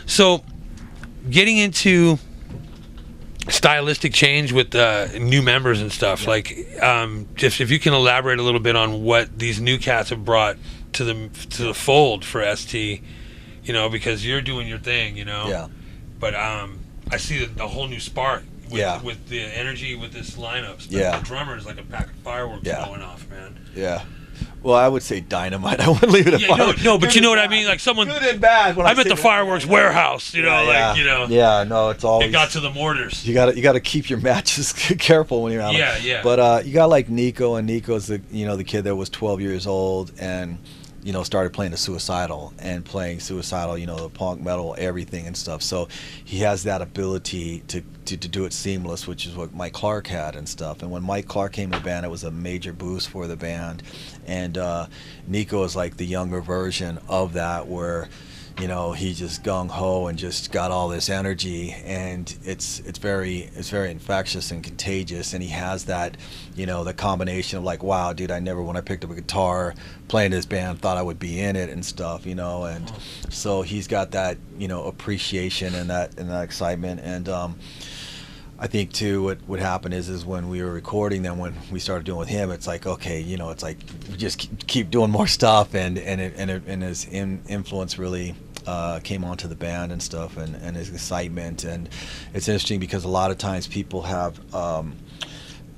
So, getting into stylistic change with new members and stuff, like, just if you can elaborate a little bit on what these new cats have brought to the fold for ST, you know, because you're doing your thing, you know. Yeah. But I see the whole new spark with the energy with this lineup. The drummer is like a pack of fireworks going off, man. Yeah. Well, I would say dynamite. I wouldn't leave it at fireworks. No, but you know what I mean? Like someone good and bad. I'm at the fireworks warehouse, you know, like, you know. Yeah, no, it's always. It got to the mortars. You got to keep your matches careful when you're out. Yeah. But you got like Nico, and Nico's the kid that was 12 years old and started playing the Suicidal and playing Suicidal, the punk metal, everything and stuff. So he has that ability to do it seamless, which is what Mike Clark had and stuff. And when Mike Clark came to the band, it was a major boost for the band. And Nico is like the younger version of that, where he just gung-ho and just got all this energy, and it's very infectious and contagious. And he has that, the combination of like, wow, dude, when I picked up a guitar playing this band, thought I would be in it and stuff, and so he's got that, appreciation and that excitement. And I think too, what happened is when we were recording, then when we started doing with him, it's like, okay, it's like we just keep doing more stuff, and his influence really came onto the band and stuff, and his excitement. And it's interesting because a lot of times people have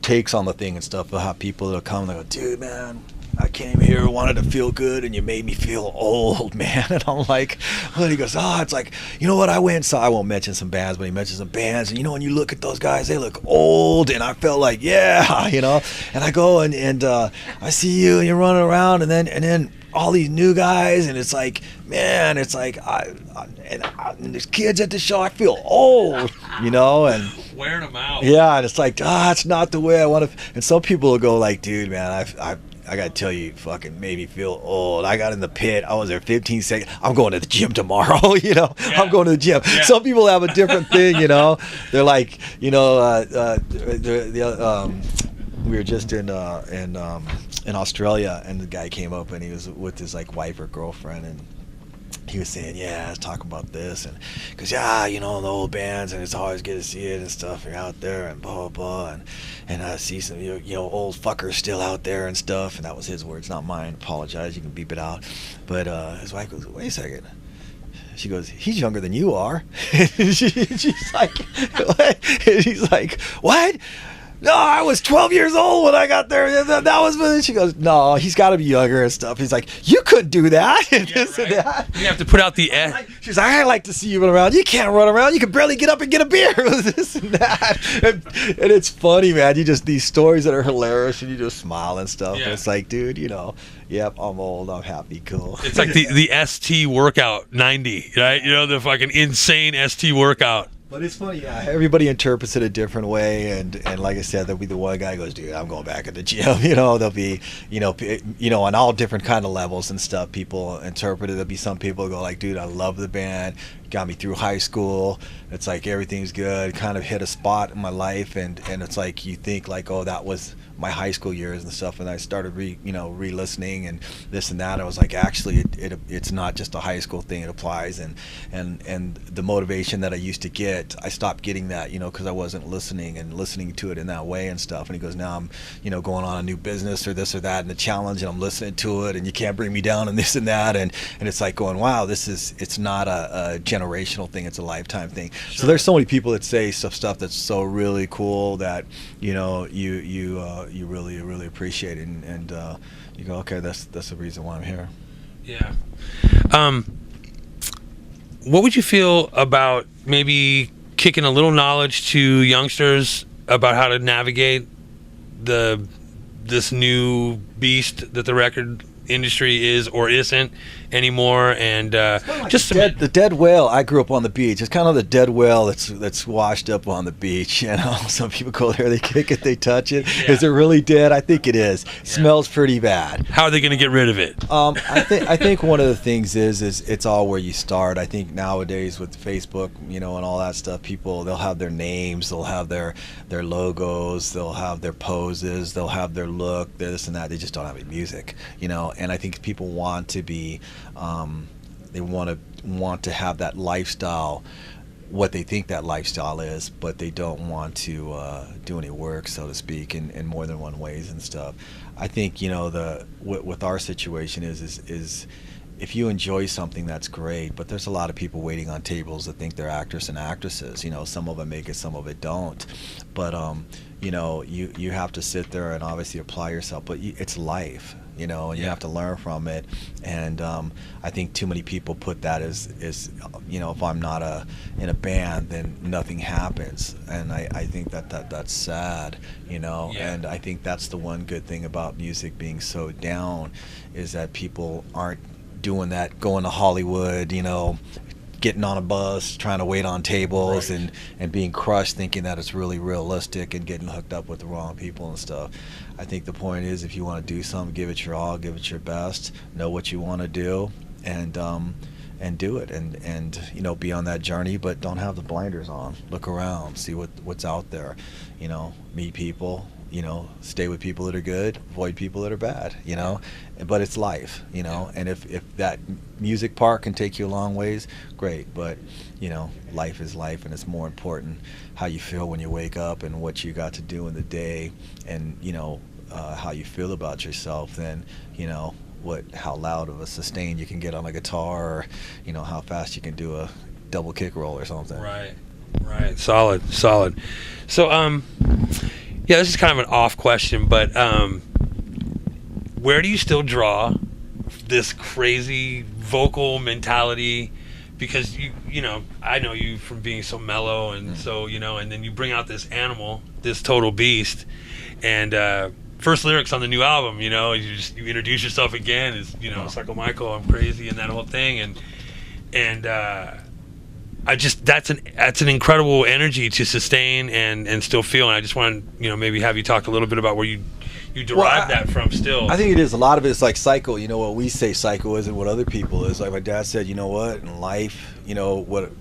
takes on the thing and stuff. They'll have people that'll come and they'll go, dude, man, I came here, wanted to feel good, and you made me feel old, man. And I'm like, well, he goes, it's like, you know what, I went and saw, I won't mention some bands, but he mentioned some bands, and when you look at those guys, they look old, and I felt like, and I go and I see you, and you're running around, and then all these new guys, and it's like, man, it's like, and there's kids at the show, I feel old, and wearing them out. Yeah, and it's like, it's not the way I want to. And some people will go like, dude, man, I gotta tell you, fucking made me feel old. I got in the pit, I was there 15 seconds. I'm going to the gym tomorrow, I'm going to the gym. Yeah. Some people have a different thing, They're like, we were just in Australia, and the guy came up and he was with his like wife or girlfriend, and he was saying, I was talking about this, and because the old bands, and it's always good to see it and stuff. You're out there and blah blah blah, and I see some old fuckers still out there and stuff. And that was his words, not mine. Apologize, you can beep it out. But his wife goes, wait a second. She goes, he's younger than you are. She's like, what? And he's like, what? No, I was 12 years old when I got there. That was. She goes, no, he's got to be younger and stuff. He's like, you couldn't do that. And this and that. You have to put out the She's like, I like to see you run around. You can't run around. You can barely get up and get a beer. This and that. And it's funny, man. You just, these stories that are hilarious, and you just smile and stuff. Yeah. And it's like, dude, yep, I'm old. I'm happy. Cool. It's like the ST workout 90, right? The fucking insane ST workout. But it's funny, everybody interprets it a different way, and like I said, there'll be the one guy who goes, dude, I'm going back at the gym, there'll be, on all different kind of levels and stuff, people interpret it. There'll be some people who go like, dude, I love the band, got me through high school, it's like everything's good, kind of hit a spot in my life, and it's like you think like, oh, that was my high school years and stuff, and I started re-listening and this and that. I was like, actually, it's not just a high school thing. It applies, and the motivation that I used to get, I stopped getting that, because I wasn't listening to it in that way and stuff. And he goes, now I'm, going on a new business or this or that, and the challenge, and I'm listening to it, and you can't bring me down and this and that, and it's like going, wow, it's not a generational thing, it's a lifetime thing. Sure. So there's so many people that say stuff that's so really cool that you really appreciate it, and you go, okay, that's the reason why I'm here. Yeah. What would you feel about maybe kicking a little knowledge to youngsters about how to navigate this new beast that the record industry is or isn't, anymore, and just some the dead whale. I grew up on the beach. It's kind of the dead whale that's washed up on the beach. You know, some people go there, they kick it, they touch it. Yeah. Is it really dead? I think it is. Smells pretty bad. How are they going to get rid of it? I think one of the things is it's all where you start. I think nowadays with Facebook, you know, and all that stuff, people, they'll have their names, they'll have their logos, they'll have their poses, they'll have their look, this and that. They just don't have any music, you know. And I think people want to be, they want to have that lifestyle, what they think that lifestyle is, but they don't want to do any work, so to speak, in more than one ways and stuff. I think, you know, with our situation is if you enjoy something, that's great, but there's a lot of people waiting on tables that think they're actors and actresses. You know, some of them make it, some of it don't. But you know, you have to sit there and obviously apply yourself, but it's life, you know, and you have to learn from it. And I think too many people put that as you know, if I'm not in a band, then nothing happens, and I think that's sad, you know. And I think that's the one good thing about music being so down, is that people aren't doing that, going to Hollywood, you know, getting on a bus, trying to wait on tables, and being crushed, thinking that it's really realistic, and getting hooked up with the wrong people and stuff. I think the point is, if you want to do something, give it your all, give it your best, know what you want to do, and do it, and you know, be on that journey, but don't have the blinders on. Look around, see what's out there, you know, meet people, you know, stay with people that are good, avoid people that are bad, you know. But it's life, you know. And if that music part can take you a long ways, great. But, you know, life is life, and it's more important how you feel when you wake up and what you got to do in the day, and, you know, how you feel about yourself than, you know, how loud of a sustain you can get on a guitar, or, you know, how fast you can do a double kick roll or something. Right. Solid. So, yeah, this is kind of an off question, but where do you still draw this crazy vocal mentality? Because you know, I know you from being so mellow, and so, you know, and then you bring out this animal, this total beast, and first lyrics on the new album, you know, you introduce yourself again as, you know, Psycho Michael, I'm crazy, and that whole thing, and I just, that's an incredible energy to sustain and still feel. And I just want to, you know, maybe have you talk a little bit about where you derive that from still. I think it is. A lot of it is like psycho. You know, what we say psycho isn't what other people is. Like my dad said, you know what, in life, you know, what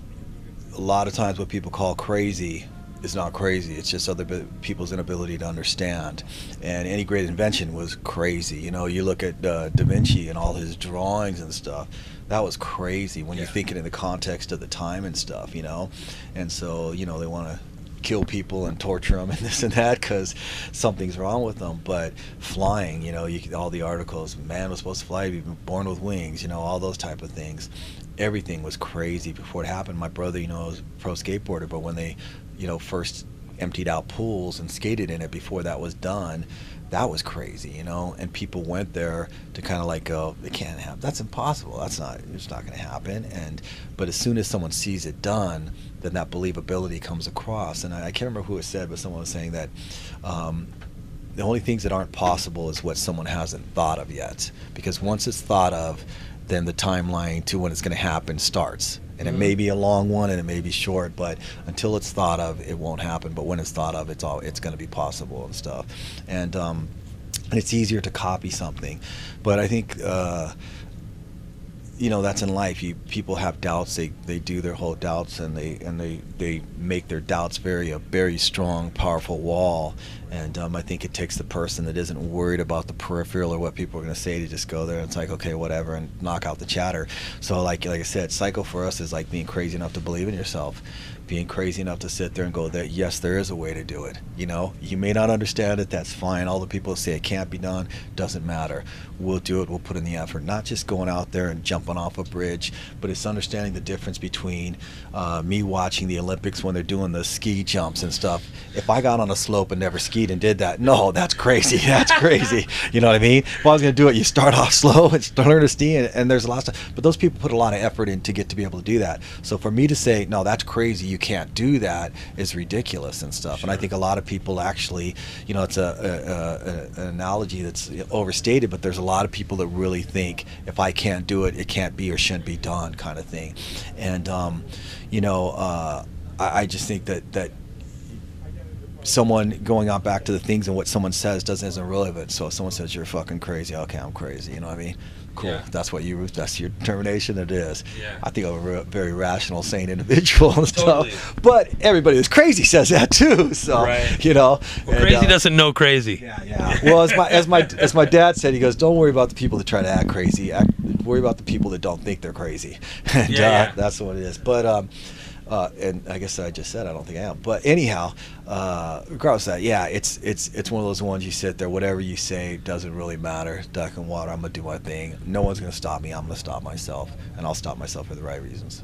a lot of times what people call crazy is not crazy. It's just other people's inability to understand. And any great invention was crazy. You know, you look at Da Vinci and all his drawings and stuff. That was crazy when you think it in the context of the time and stuff, you know. And so, you know, they want to kill people and torture them and this and that because something's wrong with them. But flying, you know, all the articles, man was supposed to fly, be born with wings, you know, all those type of things. Everything was crazy before it happened. My brother, you know, was a pro skateboarder, but when they, you know, first emptied out pools and skated in it before that was done, that was crazy, you know. And people went there to kind of like go, it can't happen, that's impossible, it's not going to happen. But as soon as someone sees it done, then that believability comes across. And I can't remember who it said, but someone was saying that the only things that aren't possible is what someone hasn't thought of yet, because once it's thought of, then the timeline to when it's going to happen starts. And it may be a long one and it may be short, but until it's thought of, it won't happen. But when it's thought of, it's going to be possible and stuff. And it's easier to copy something. But I think, you know, that's in life. People have doubts. They do their whole doubts, and they make their doubts a very strong, powerful wall. And I think it takes the person that isn't worried about the peripheral or what people are going to say to just go there and it's like, okay, whatever, and knock out the chatter. So like I said, psycho for us is like being crazy enough to believe in yourself, being crazy enough to sit there and go, that yes, there is a way to do it. You know, you may not understand it, that's fine. All the people say it can't be done, doesn't matter. We'll do it, we'll put in the effort. Not just going out there and jumping off a bridge, but it's understanding the difference between me watching the Olympics when they're doing the ski jumps and stuff. If I got on a slope and never skied skied and did that. No, that's crazy. That's crazy. You know what I mean? If I was going to do it, you start off slow and learn to ski, and there's a lot of stuff. But those people put a lot of effort in to get to be able to do that. So for me to say, no, that's crazy, you can't do that, is ridiculous and stuff. Sure. And I think a lot of people actually, you know, it's an analogy that's overstated, but there's a lot of people that really think if I can't do it, it can't be or shouldn't be done, kind of thing. And you know, I just think that someone going on back to the things and what someone says isn't relevant. So if someone says you're fucking crazy, okay, I'm crazy. You know what I mean? Cool. Yeah. That's your determination. It is. Yeah. I think I'm a very rational, sane individual and totally. Stuff. But everybody that's crazy says that too. So right. You know, well, crazy doesn't know crazy. Yeah, yeah. Well, as my dad said, he goes, "Don't worry about the people that try to act crazy. Worry about the people that don't think they're crazy." And that's what it is. But and I guess I just said I don't think I am. But anyhow, regardless of that, yeah, it's one of those ones you sit there, whatever you say doesn't really matter. Duck and water, I'm gonna do my thing. No one's gonna stop me. I'm gonna stop myself, and I'll stop myself for the right reasons.